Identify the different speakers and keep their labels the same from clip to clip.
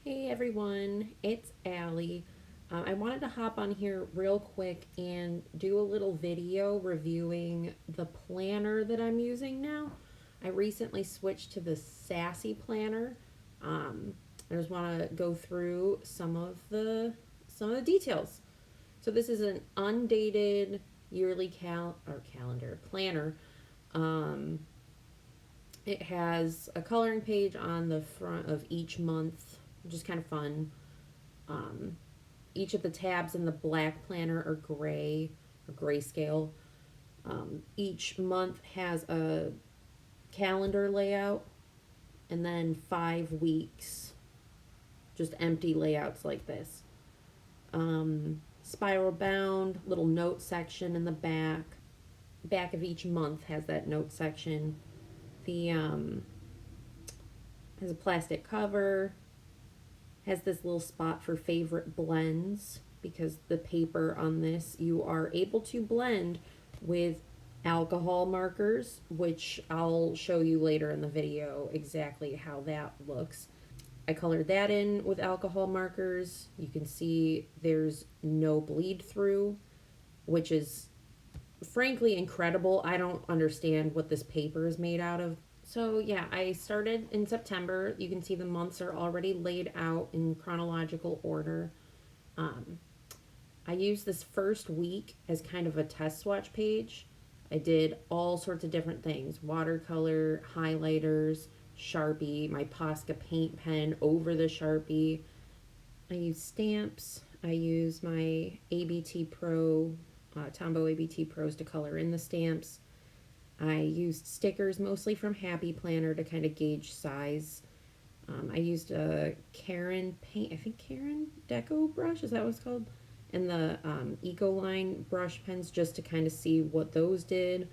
Speaker 1: Hey everyone, it's Allie. I wanted to hop on here real quick and do a little video reviewing the planner that I'm using now. I recently switched to the Sassy planner. I just want to go through some of the details. So this is an undated yearly calendar planner. Um, it has a coloring page on the front of each month, which is kind of fun. Um, each of the tabs in the black planner are gray or grayscale. Each month has a calendar layout and then 5 weeks, just empty layouts like this. Spiral bound, little note section in the back. Back of each month has that note section. The has a plastic cover, has this little spot for favorite blends because the paper on this you are able to blend with alcohol markers, which I'll show you later in the video exactly how that looks. I colored that in with alcohol markers. You can see there's no bleed through, which is frankly incredible. I don't understand what this paper is made out of. So, yeah, I started in September. You can see the months are already laid out in chronological order. Um, I used this first week as kind of a test swatch page. I did all sorts of different things: watercolor, highlighters, Sharpie, my Posca paint pen over the Sharpie. I used stamps. I used my ABT Pro, Tombow ABT Pros to color in the stamps. I used stickers mostly from Happy Planner to kind of gauge size. I used a Karen paint, I think Karen Deco brush, is that what it's called? And the Ecoline brush pens just to kind of see what those did.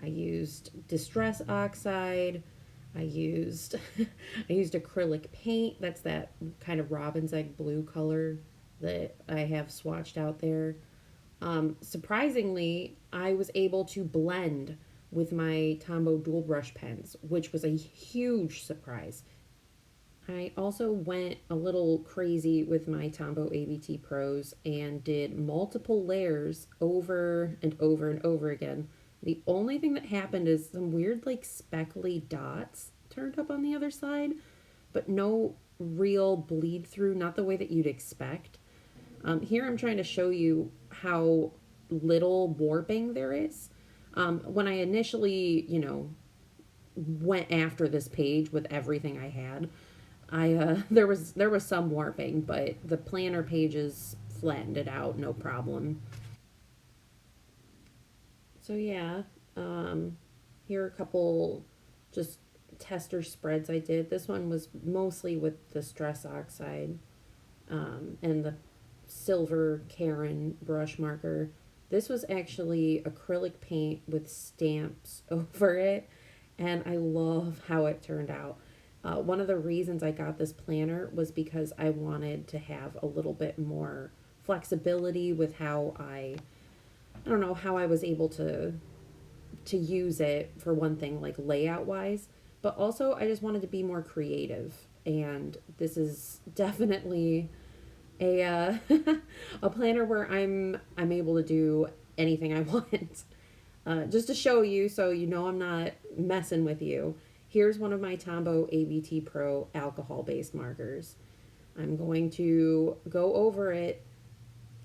Speaker 1: I used Distress Oxide. I used I used acrylic paint. That's that kind of robin's egg blue color that I have swatched out there. Surprisingly, I was able to blend with my Tombow dual brush pens, which was a huge surprise. I also went a little crazy with my Tombow ABT Pros and did multiple layers over and over and over again. The only thing that happened is some weird, like, speckly dots turned up on the other side, but no real bleed through, not the way that you'd expect. Here I'm trying to show you how little warping there is. When I initially, went after this page with everything I had, I there was some warping, but the planner pages flattened it out, no problem. So yeah, um, here are a couple just tester spreads I did. This one was mostly with the stress oxide and the silver Karen brush marker. This was actually acrylic paint with stamps over it, and I love how it turned out. One of the reasons I got this planner was because I wanted to have a little bit more flexibility with I don't know how I was able to use it for one thing, like layout wise, but also I just wanted to be more creative, and this is definitely a a planner where I'm able to do anything I want. Just to show you, so you know I'm not messing with you. Here's one of my Tombow ABT Pro alcohol based markers. I'm going to go over it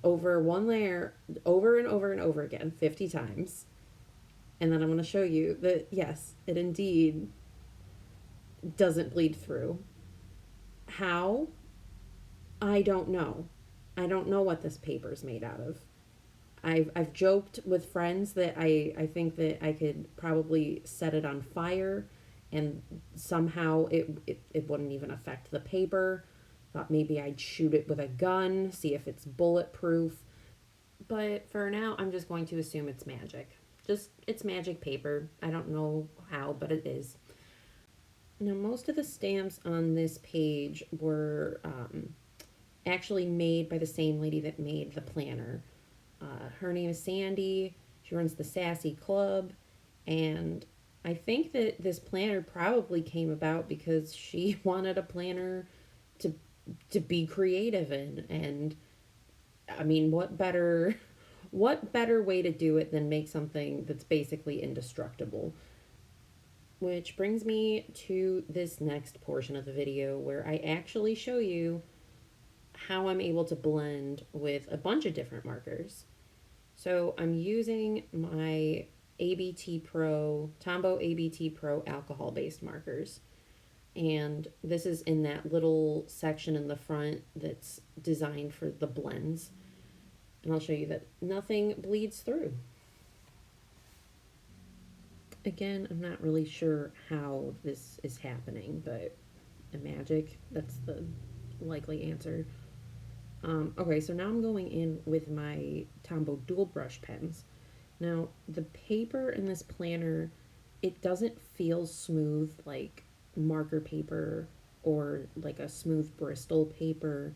Speaker 1: over one layer over and over and over again 50 times. And then I'm going to show you that yes, it indeed doesn't bleed through. How? I don't know. I don't know what this paper is made out of. I've joked with friends that I think that I could probably set it on fire and somehow it wouldn't even affect the paper. Thought maybe I'd shoot it with a gun, see if it's bulletproof. But for now, I'm just going to assume it's magic. Just, it's magic paper. I don't know how, but it is. Now, most of the stamps on this page were actually made by the same lady that made the planner. Her name is Sandy. She runs the Sassy Club. And I think that this planner probably came about because she wanted a planner to to be creative in. And I mean, what better way to do it than make something that's basically indestructible? Which brings me to this next portion of the video where I actually show you how I'm able to blend with a bunch of different markers. So I'm using my ABT Pro, Tombow ABT Pro alcohol based markers. And this is in that little section in the front that's designed for the blends. And I'll show you that nothing bleeds through. Again, I'm not really sure how this is happening, but a magic, that's the likely answer. Okay, so now I'm going in with my Tombow dual brush pens. Now, the paper in this planner, it doesn't feel smooth like marker paper or like a smooth Bristol paper.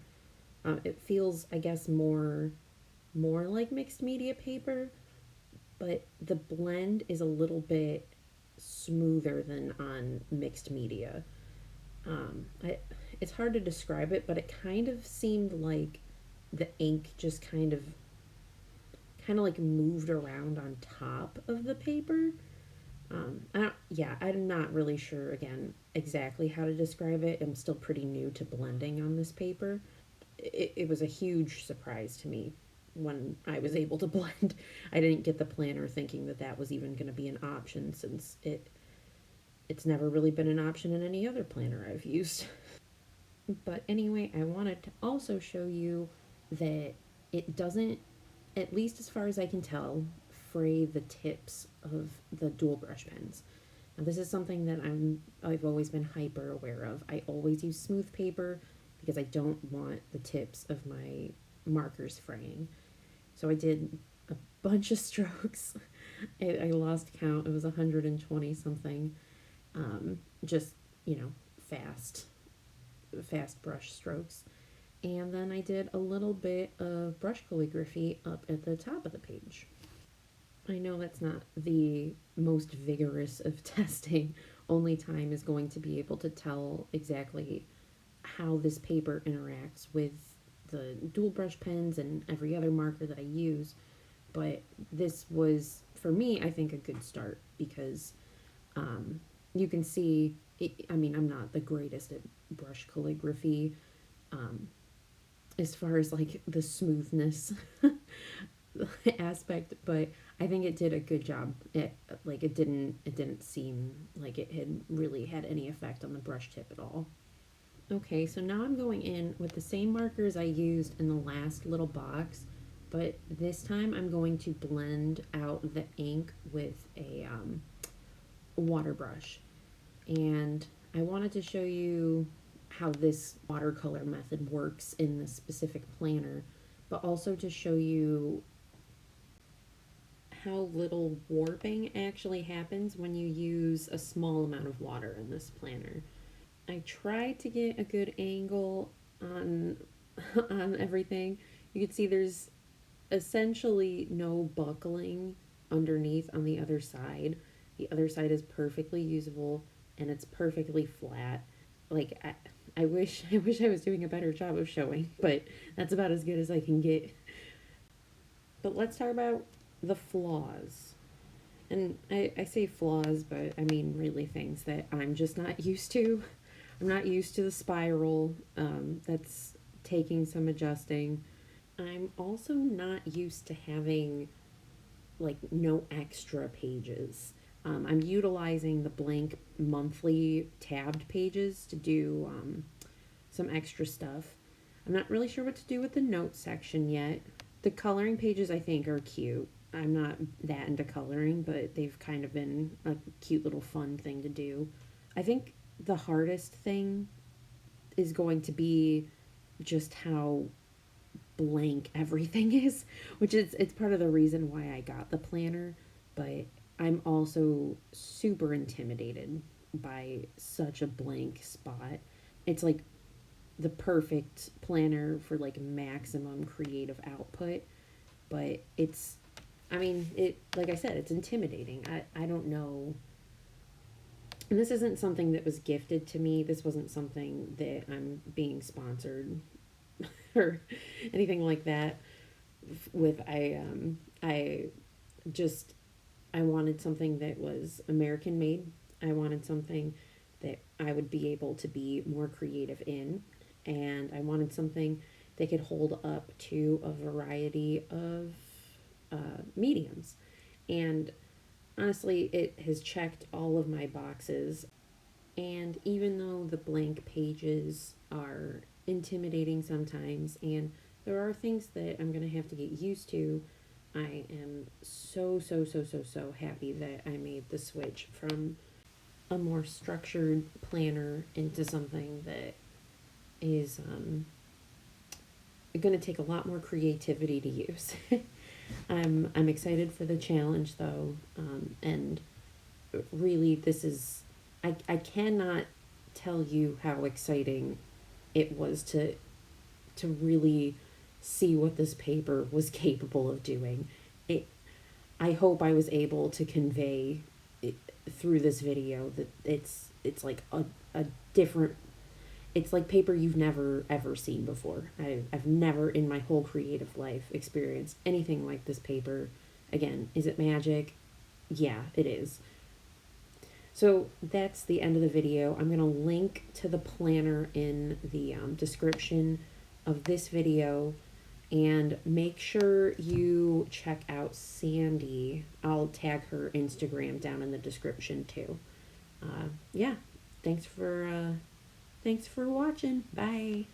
Speaker 1: It feels, I guess, more like mixed media paper, but the blend is a little bit smoother than on mixed media. It's hard to describe it, but it kind of seemed like the ink just kind of like moved around on top of the paper. I'm not really sure again exactly how to describe it. I'm still pretty new to blending on this paper. It was a huge surprise to me when I was able to blend. I didn't get the planner thinking that that was even going to be an option since it's never really been an option in any other planner I've used. But anyway, I wanted to also show you that it doesn't, at least as far as I can tell, fray the tips of the dual brush pens. Now, this is something that I've always been hyper aware of. I always use smooth paper because I don't want the tips of my markers fraying. So I did a bunch of strokes. I lost count. It was 120 something. Just, you know, fast brush strokes. And then I did a little bit of brush calligraphy up at the top of the page. I know that's not the most vigorous of testing. Only time is going to be able to tell exactly how this paper interacts with the dual brush pens and every other marker that I use. But this was, for me, I think a good start because you can see, I mean, I'm not the greatest at brush calligraphy um, as far as like the smoothness aspect, but I think it did a good job. It didn't seem like it had really had any effect on the brush tip at all. Okay, so now I'm going in with the same markers I used in the last little box, but this time I'm going to blend out the ink with a water brush. And I wanted to show you how this watercolor method works in this specific planner, but also to show you how little warping actually happens when you use a small amount of water in this planner. I tried to get a good angle on on everything. You can see there's essentially no buckling underneath on the other side. The other side is perfectly usable and it's perfectly flat. Like I wish I was doing a better job of showing, but that's about as good as I can get. But let's talk about the flaws. And I say flaws, but I mean really things that I'm just not used to. I'm not used to the spiral. That's taking some adjusting. I'm also not used to having like no extra pages. I'm utilizing the blank monthly tabbed pages to do some extra stuff. I'm not really sure what to do with the notes section yet. The coloring pages I think are cute. I'm not that into coloring, but they've kind of been a cute little fun thing to do. I think the hardest thing is going to be just how blank everything is, which is it's part of the reason why I got the planner, but I'm also super intimidated by such a blank spot. It's like the perfect planner for like maximum creative output, but it's I mean, it like I said, it's intimidating. I don't know And this isn't something that was gifted to me. This wasn't something that I'm being sponsored or anything like that with. I just I wanted something that was American made. I wanted something that I would be able to be more creative in, and I wanted something that could hold up to a variety of mediums. And honestly, it has checked all of my boxes. And even though the blank pages are intimidating sometimes, and there are things that I'm going to have to get used to, I am so happy that I made the switch from a more structured planner into something that is going to take a lot more creativity to use. I'm excited for the challenge though, and really this is I cannot tell you how exciting it was to really see what this paper was capable of doing. It I hope I was able to convey it, through this video that it's like a different it's like paper you've never ever seen before. I've never in my whole creative life experienced anything like this paper. Again, is it magic? Yeah, it is. So that's the end of the video. I'm going to link to the planner in the description of this video. And make sure you check out Sandy. I'll tag her Instagram down in the description too. Yeah, thanks for thanks for watching. Bye.